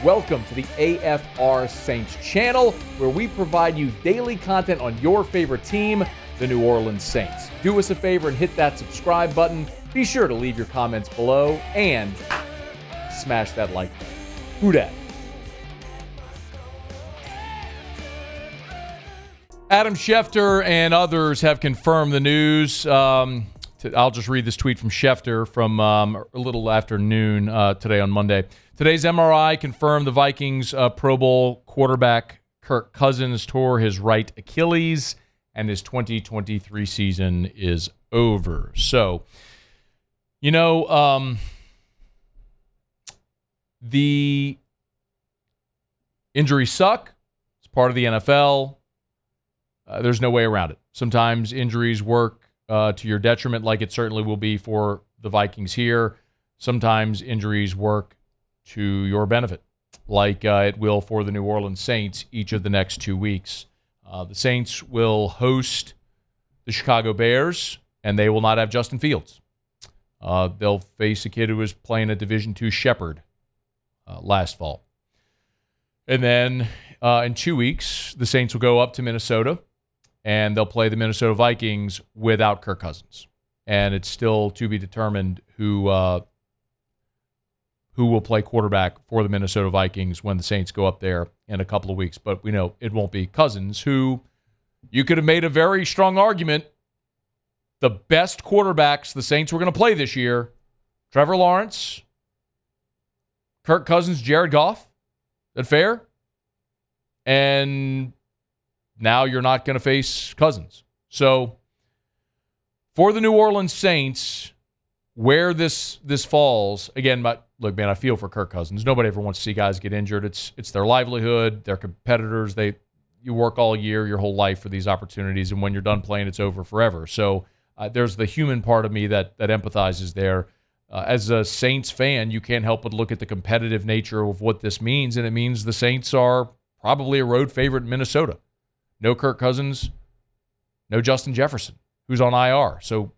Welcome to the AFR Saints channel, where we provide you daily content on your favorite team, the New Orleans Saints. Do us a favor and hit that subscribe button. Be sure to leave your comments below and smash that like button. Who dat? Adam Schefter and others have confirmed the news. I'll just read this tweet from Schefter from a little after noon today on Monday. Today's MRI confirmed the Vikings Pro Bowl quarterback Kirk Cousins tore his right Achilles, and his 2023 season is over. So, the injuries suck. It's part of the NFL. There's no way around it. Sometimes injuries work to your detriment, like it certainly will be for the Vikings here. Sometimes injuries work to your benefit, like it will for the New Orleans Saints each of the next 2 weeks. The Saints will host the Chicago Bears, and they will not have Justin Fields. They'll face a kid who was playing a Division II Shepherd last fall. And then in 2 weeks, the Saints will go up to Minnesota, and they'll play the Minnesota Vikings without Kirk Cousins. And it's still to be determined who will play quarterback for the Minnesota Vikings when the Saints go up there in a couple of weeks. But we know it won't be Cousins, who you could have made a very strong argument. The best quarterbacks the Saints were going to play this year, Trevor Lawrence, Kirk Cousins, Jared Goff. Is that fair? And now you're not going to face Cousins. So for the New Orleans Saints, where this falls, again, look, man, I feel for Kirk Cousins. Nobody ever wants to see guys get injured. It's their livelihood, their competitors. You work all year, your whole life for these opportunities, and when you're done playing, it's over forever. So there's the human part of me that empathizes there. As a Saints fan, you can't help but look at the competitive nature of what this means, and it means the Saints are probably a road favorite in Minnesota. No Kirk Cousins, no Justin Jefferson, who's on IR. So,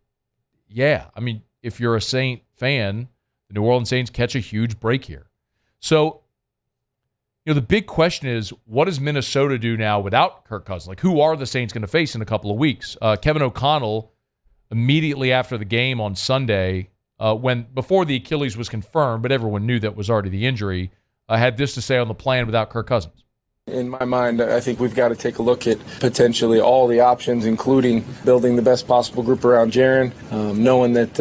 yeah, I mean, if you're a Saint fan, the New Orleans Saints catch a huge break here. So, the big question is, what does Minnesota do now without Kirk Cousins? Like, who are the Saints going to face in a couple of weeks? Kevin O'Connell, immediately after the game on Sunday, before the Achilles was confirmed, but everyone knew that was already the injury, had this to say on the plan without Kirk Cousins. In my mind, I think we've got to take a look at potentially all the options, including building the best possible group around Jaren, knowing that,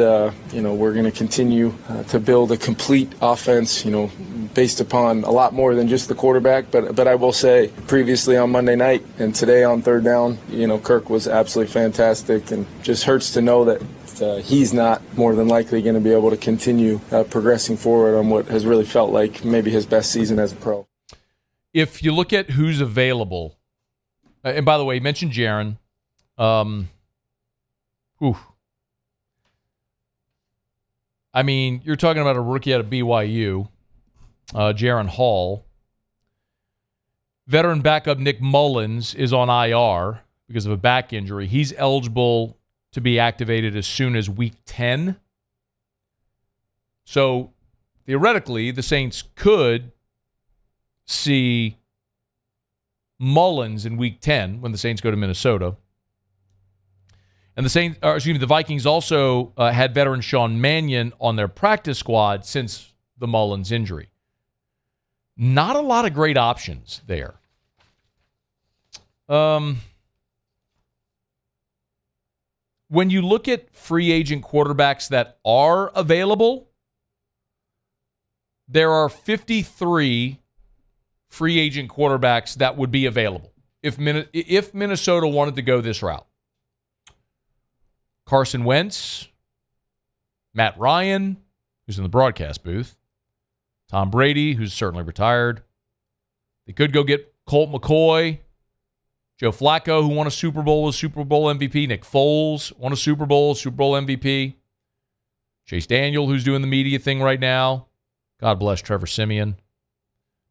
we're going to continue to build a complete offense, based upon a lot more than just the quarterback. But I will say, previously on Monday night and today on third down, Kirk was absolutely fantastic, and just hurts to know that he's not more than likely going to be able to continue progressing forward on what has really felt like maybe his best season as a pro. If you look at who's available, and by the way, you mentioned Jaren. I mean, you're talking about a rookie out of BYU, Jaren Hall. Veteran backup Nick Mullins is on IR because of a back injury. He's eligible to be activated as soon as week 10. So, theoretically, the Saints could see Mullins in week 10 when the Saints go to Minnesota. And the Vikings also had veteran Sean Mannion on their practice squad since the Mullins injury. Not a lot of great options there. When you look at free agent quarterbacks that are available, there are 53 free agent quarterbacks that would be available if Minnesota wanted to go this route. Carson Wentz, Matt Ryan, who's in the broadcast booth, Tom Brady, who's certainly retired. They could go get Colt McCoy, Joe Flacco, who won a Super Bowl, was Super Bowl MVP, Nick Foles won a Super Bowl MVP, Chase Daniel, who's doing the media thing right now. God bless Trevor Siemian.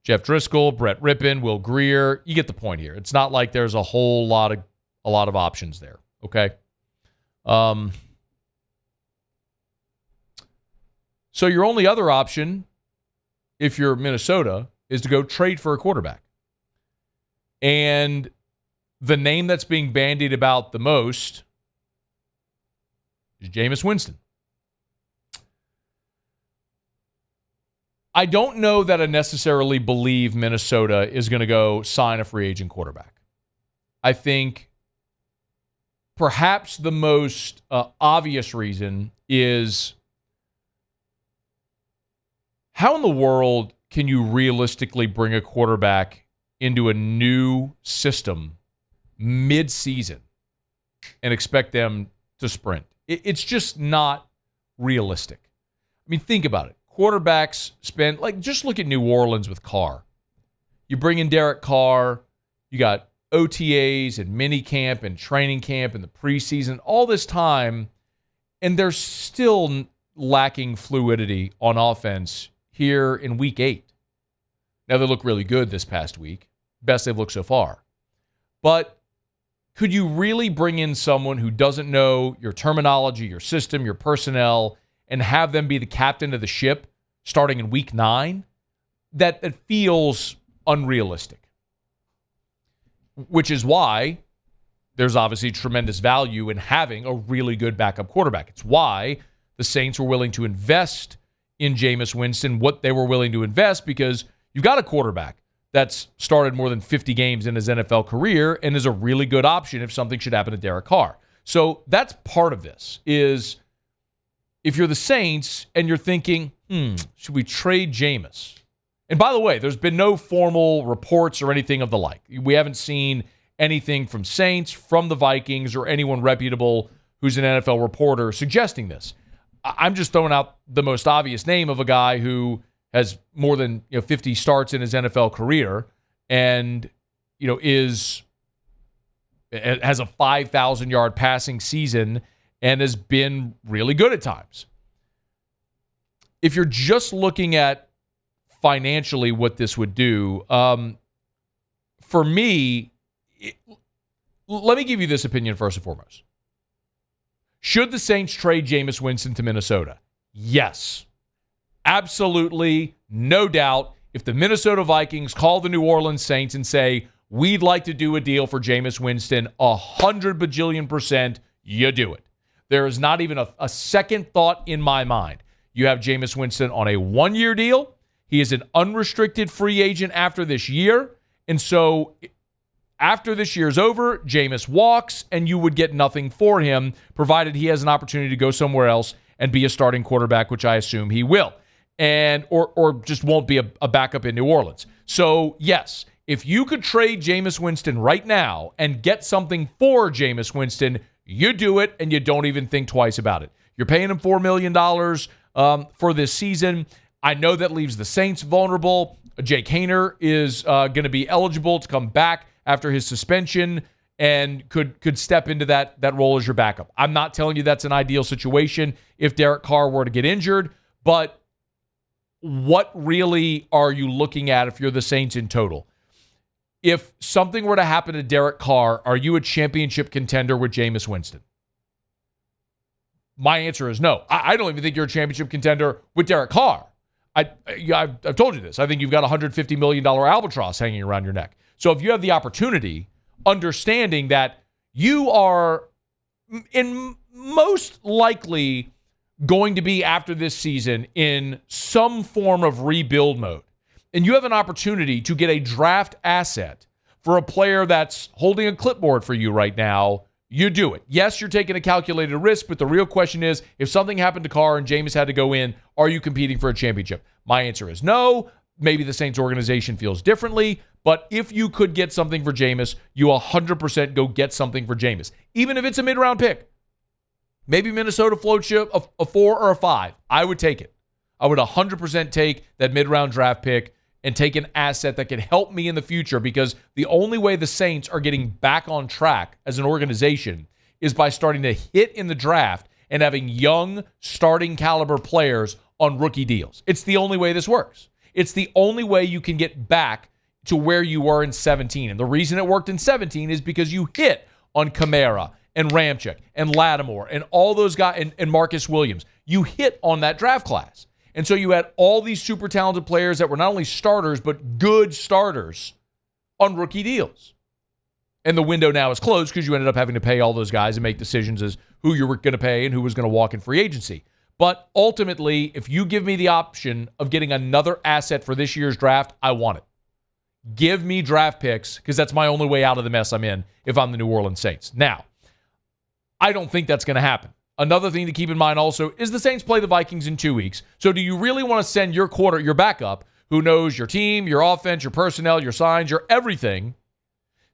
Jeff Driscoll, Brett Rippon, Will Grier. You get the point here. It's not like there's a lot of options there. Okay. So your only other option, if you're Minnesota, is to go trade for a quarterback. And the name that's being bandied about the most is Jameis Winston. I don't know that I necessarily believe Minnesota is going to go sign a free agent quarterback. I think perhaps the most obvious reason is how in the world can you realistically bring a quarterback into a new system mid-season and expect them to sprint? It's just not realistic. I mean, think about it. Quarterbacks spend, just look at New Orleans with Carr. You bring in Derek Carr, you got OTAs and mini camp and training camp and the preseason, all this time, and they're still lacking fluidity on offense here in week 8. Now, they look really good this past week. Best they've looked so far. But could you really bring in someone who doesn't know your terminology, your system, your personnel, and have them be the captain of the ship starting in week 9? That feels unrealistic. Which is why there's obviously tremendous value in having a really good backup quarterback. It's why the Saints were willing to invest in Jameis Winston, what they were willing to invest, because you've got a quarterback that's started more than 50 games in his NFL career and is a really good option if something should happen to Derek Carr. So that's part of this, is if you're the Saints and you're thinking, should we trade Jameis? And by the way, there's been no formal reports or anything of the like. We haven't seen anything from Saints, from the Vikings, or anyone reputable who's an NFL reporter suggesting this. I'm just throwing out the most obvious name of a guy who has more than 50 starts in his NFL career and has a 5,000-yard passing season and has been really good at times. If you're just looking at financially what this would do, for me, let me give you this opinion first and foremost. Should the Saints trade Jameis Winston to Minnesota? Yes. Absolutely, no doubt. If the Minnesota Vikings call the New Orleans Saints and say, we'd like to do a deal for Jameis Winston, 100 bajillion%, you do it. There is not even a second thought in my mind. You have Jameis Winston on a 1-year deal. He is an unrestricted free agent after this year. And so after this year's over, Jameis walks, and you would get nothing for him, provided he has an opportunity to go somewhere else and be a starting quarterback, which I assume he will. And or just won't be a backup in New Orleans. So, yes, if you could trade Jameis Winston right now and get something for Jameis Winston, you do it, and you don't even think twice about it. You're paying him $4 million for this season. I know that leaves the Saints vulnerable. Jake Haener is going to be eligible to come back after his suspension and could step into that role as your backup. I'm not telling you that's an ideal situation if Derek Carr were to get injured, but what really are you looking at if you're the Saints in total? If something were to happen to Derek Carr, are you a championship contender with Jameis Winston? My answer is no. I don't even think you're a championship contender with Derek Carr. I've told you this. I think you've got a $150 million albatross hanging around your neck. So if you have the opportunity, understanding that you are in most likely going to be after this season in some form of rebuild mode, and you have an opportunity to get a draft asset for a player that's holding a clipboard for you right now, you do it. Yes, you're taking a calculated risk, but the real question is, if something happened to Carr and Jameis had to go in, are you competing for a championship? My answer is no. Maybe the Saints organization feels differently, but if you could get something for Jameis, you 100% go get something for Jameis, even if it's a mid-round pick. Maybe Minnesota floats you a 4 or a 5. I would take it. I would 100% take that mid-round draft pick and take an asset that can help me in the future, because the only way the Saints are getting back on track as an organization is by starting to hit in the draft and having young starting caliber players on rookie deals. It's the only way this works. It's the only way you can get back to where you were in 17. And the reason it worked in 17 is because you hit on Kamara and Ramczyk and Lattimore and all those guys and Marcus Williams. You hit on that draft class. And so you had all these super talented players that were not only starters, but good starters on rookie deals. And the window now is closed because you ended up having to pay all those guys and make decisions as who you were going to pay and who was going to walk in free agency. But ultimately, if you give me the option of getting another asset for this year's draft, I want it. Give me draft picks because that's my only way out of the mess I'm in if I'm the New Orleans Saints. Now, I don't think that's going to happen. Another thing to keep in mind also is the Saints play the Vikings in 2 weeks. So do you really want to send your backup, who knows your team, your offense, your personnel, your signs, your everything,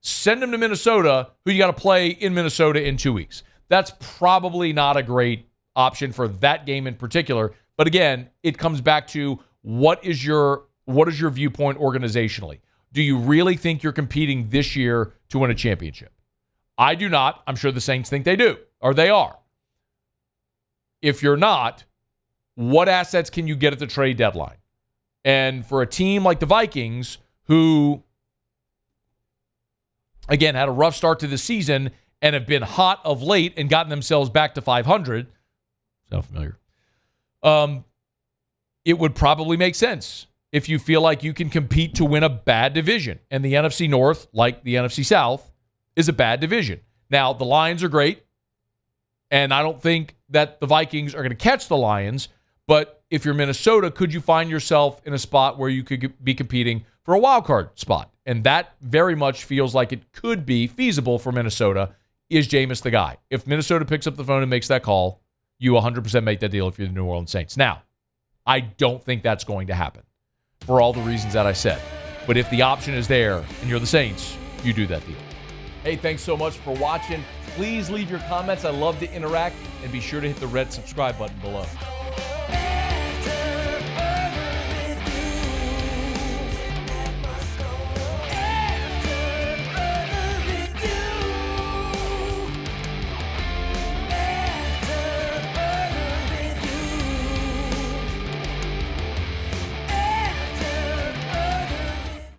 send them to Minnesota, who you got to play in Minnesota in 2 weeks? That's probably not a great option for that game in particular. But again, it comes back to what is your viewpoint organizationally? Do you really think you're competing this year to win a championship? I do not. I'm sure the Saints think they do, or they are. If you're not, what assets can you get at the trade deadline? And for a team like the Vikings, who, again, had a rough start to the season and have been hot of late and gotten themselves back to 500, sound familiar? It would probably make sense if you feel like you can compete to win a bad division. And the NFC North, like the NFC South, is a bad division. Now, the Lions are great, and I don't think that the Vikings are going to catch the Lions, but if you're Minnesota, could you find yourself in a spot where you could be competing for a wild card spot? And that very much feels like it could be feasible for Minnesota. Is Jameis the guy? If Minnesota picks up the phone and makes that call, you 100% make that deal if you're the New Orleans Saints. Now, I don't think that's going to happen for all the reasons that I said. But if the option is there and you're the Saints, you do that deal. Hey, thanks so much for watching. Please leave your comments. I love to interact. And be sure to hit the red subscribe button below.